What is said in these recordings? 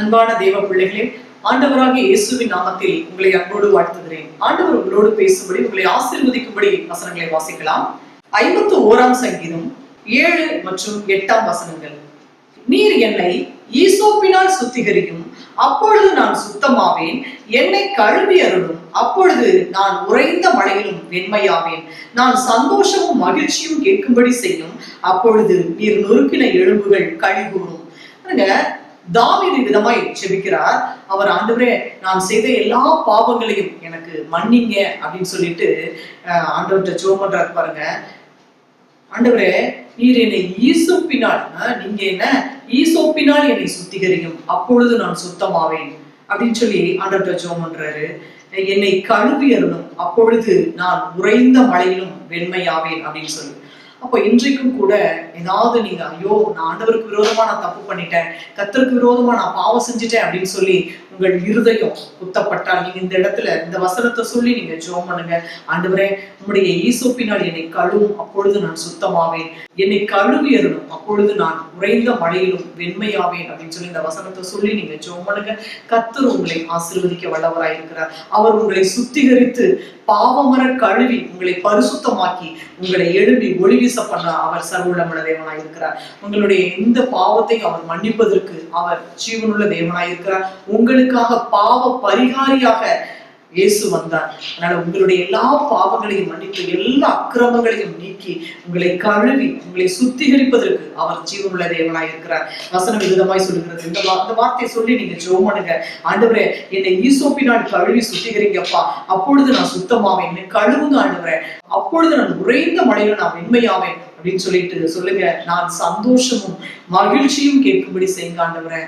அன்பான தேவ பிள்ளைகளே, ஆண்டவராகிய இயேசுவின் நாமத்தில் உங்களை அன்போடு வாழ்த்துகிறேன். ஆண்டவர் உங்களோடு பேசும்படி, உங்களை ஆசீர்வதிக்கும்படி வசனங்களை வாசிக்கலாம். 51ஆம் சங்கீதம் 7 மற்றும் 8ஆம் வசனங்கள். நீர் என்னை ஈசோப்பினால் சுத்திகரியும், அப்பொழுது நான் சுத்தமாவேன். என்னை கழுவி அருளும், அப்பொழுது நான் உறைந்த மழையிலும் வெண்மையாவேன். நான் சந்தோஷமும் மகிழ்ச்சியும் கேட்கும்படி செய்யும், அப்பொழுது நீர் நொறுக்கின எலும்புகள் களிகூரும். தாவீது விதமாய் ஜெபிக்கிறார். அவர், ஆண்டவரே, நான் செய்த எல்லா பாவங்களையும் எனக்கு மன்னிங்க அப்படின்னு சொல்லிட்டு ஆண்டவர்கிட்ட ஜெபம் பண்றாரு பாருங்க. ஆண்டவரே, நீர் என்னை ஈசோப்பினால், நீங்க என்ன ஈசோப்பினால் என்னை சுத்திகரியும், அப்பொழுது நான் சுத்தமாவேன் அப்படின்னு சொல்லி ஆண்டவர்கிட்ட ஜெபம் பண்றாரு. என்னை கழுவி அருளும், அப்பொழுது நான் உறைந்த மழையிலும் வெண்மையாவேன் அப்படின்னு சொல்லி. அப்போ இன்றைக்கும் கூட ஏதாவது நீங்க, ஐயோ, நான் ஆண்டவருக்கு விரோதமா நான் தப்பு பண்ணிட்டேன், கர்த்தருக்கு விரோதமா நான் பாவம் செஞ்சுட்டேன் அப்படின்னு சொல்லி உங்கள் இருதயம் குத்தப்பட்டால், நீங்க இந்த இடத்துல இந்த வசனத்தை சொல்லி நீங்க ஜெபம் பண்ணுங்க. ஆண்டவரே, உம்முடைய ஈசோப்பினால் என்னை கழுவும், அப்பொழுது நான் சுத்தமாவேன். என்னை கழுவி அருளும், அப்பொழுது நான் உறைந்த மழையிலும் வெண்மையாவேன் அப்படின்னு சொல்லி இந்த வசனத்தை சொல்லி நீங்க ஜெபம் பண்ணுங்க. கர்த்தர் உங்களை ஆசீர்வதிக்க வல்லவராயிருக்கிறார். அவர் உங்களை சுத்திகரித்து பாவமர கழுவி உங்களை பரிசுத்தமாக்கி உங்களை எழுப்பி ஒளி வீச பண்ண அவர் சர்வவல்லமையுள்ள தேவனாயிருக்கிறார். உங்களுடைய எந்த பாவத்தையும் அவர் மன்னிப்பதற்கு அவர் ஜீவனுள்ள தேவனாயிருக்கிறார். உங்களுக்காக பாவ பரிகாரியாக இயேசு வந்தார். அதனால உங்களுடைய எல்லா பாவங்களையும் மன்னித்து எல்லா அக்கிரமங்களையும் நீக்கி உங்களை கழுவி உங்களை சுத்திகரிப்பதற்கு அவர் ஜீவனுள்ள தேவனாயிருக்கிறார். வசனம் விதமாய் சொல்லுகிறது. இந்த வார்த்தையை சொல்லி நீங்க ஜெபம் பண்ணுங்க. ஆண்டவரே, என்னை ஈசோப்பினால் கழுவி சுத்திகரிங்கப்பா, அப்பொழுது நான் சுத்தமாவேன். என்னை கழுவுங்க ஆண்டவரே, அப்பொழுது நான் உறைந்த மழையில நான் வெண்மையாவேன் அப்படின்னு சொல்லிட்டு சொல்லுங்க. நான் சந்தோஷமும் மகிழ்ச்சியும் கேட்கும்படி செய்யுங்க ஆண்டவரே.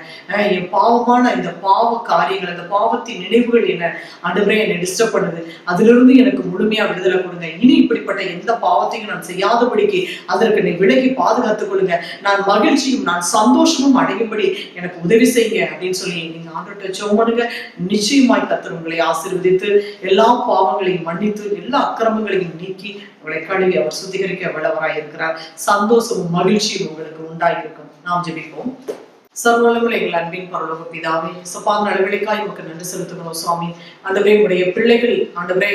என் பாவமான இந்த பாவ காரியங்கள், இந்த பாவத்தின் நினைவுகள் என்ன ஆண்டவரே என்னை டிஸ்டர்ப் பண்ணுது, அதுல இருந்து எனக்கு முழுமையா விடுதலை கொடுங்க. இனி இப்படிப்பட்ட எந்த பாவத்தையும் நான் செய்யாதபடிக்கு அதற்கு என்னை விலகி பாதுகாத்துக் கொள்ளுங்க. நான் மகிழ்ச்சியும் நான் சந்தோஷமும் அடையும்படி எனக்கு உதவி செய்யுங்க அப்படின்னு சொல்லி நீங்க ஆண்டவர்கிட்ட ஜெபம் பண்ணுங்க. நிச்சயமாய் கர்த்தர் உங்களை ஆசீர்வதித்து எல்லா பாவங்களையும் மன்னித்து எல்லா அக்கிரமங்களையும் நீக்கி உங்களை கழுவி அவர் சுத்திகரிக்க வல்லவராய் இருக்கிறார். சந்தோஷமும் மகிழ்ச்சியும் உங்களுக்கு உண்டாயிருக்கும். நாம் ஜெபிப்போம். சர்வவல்லமையுள்ள எங்கள் அன்பின் பரலோக பிதாவே, சப்பாத நடுவழிக்காய் உமக்கு நன்றி செலுத்துகிறோம் சுவாமி. ஆண்டவரே, உடைய பிள்ளைகள் ஆண்டவரே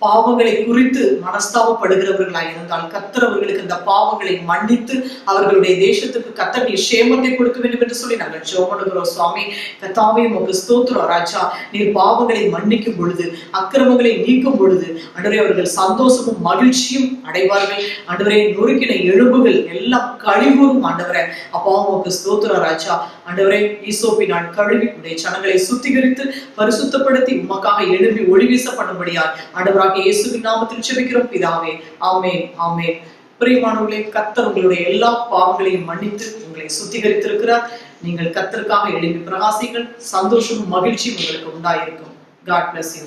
பாவங்களை குறித்து மனஸ்தாபப்படுகிறவர்களாய் இருந்தால் கர்த்தர் அவர்களுக்கு இந்த பாவங்களை மன்னித்து அவர்களுடைய தேசத்துக்கு கர்த்தர் நீர் சேமத்தை கொடுக்க வேண்டும் என்று சொல்லி நாங்கள் ஜெபம் பண்ணுகிறோம் சுவாமி. கர்த்தாவே, உமக்கு ஸ்தோத்திரம் ராஜா. நீர் பாவங்களை மன்னிக்கும் பொழுது, அக்கிரமங்களை நீக்கும் பொழுது ஆண்டவரே அவர்கள் சந்தோஷமும் மகிழ்ச்சியும் அடைவார்கள். ஆண்டவரே, நொறுக்கின எலும்புகள் எல்லாம் கழிவுறும் ஆண்டவரே. அப்பா, உமக்கு ஸ்தோத்திரம் ராஜா. ஆண்டவரே, ஈசோப்பினால் கழுவி உடைய சனங்களை சுத்திகரித்து பரிசுத்தப்படுத்தி உமக்காக எழுப்பி ஒளி வீச பண்ணும்படியால் ஆண்டவராக இயேசுவின் நாமத்தில் ஜெபிக்கிறோம் பிதாவே. ஆமென், ஆமென். பிரியமானவர்களே, கர்த்தர் உங்களுடைய எல்லா பாவங்களையும் மன்னித்து உங்களை சுத்திகரித்திருக்கிறார். நீங்கள் கர்த்தருக்காக எழுப்பி பிரகாசிங்கள். சந்தோஷமும் மகிழ்ச்சியும் உங்களுக்கு உண்டாயிருக்கும். God bless you.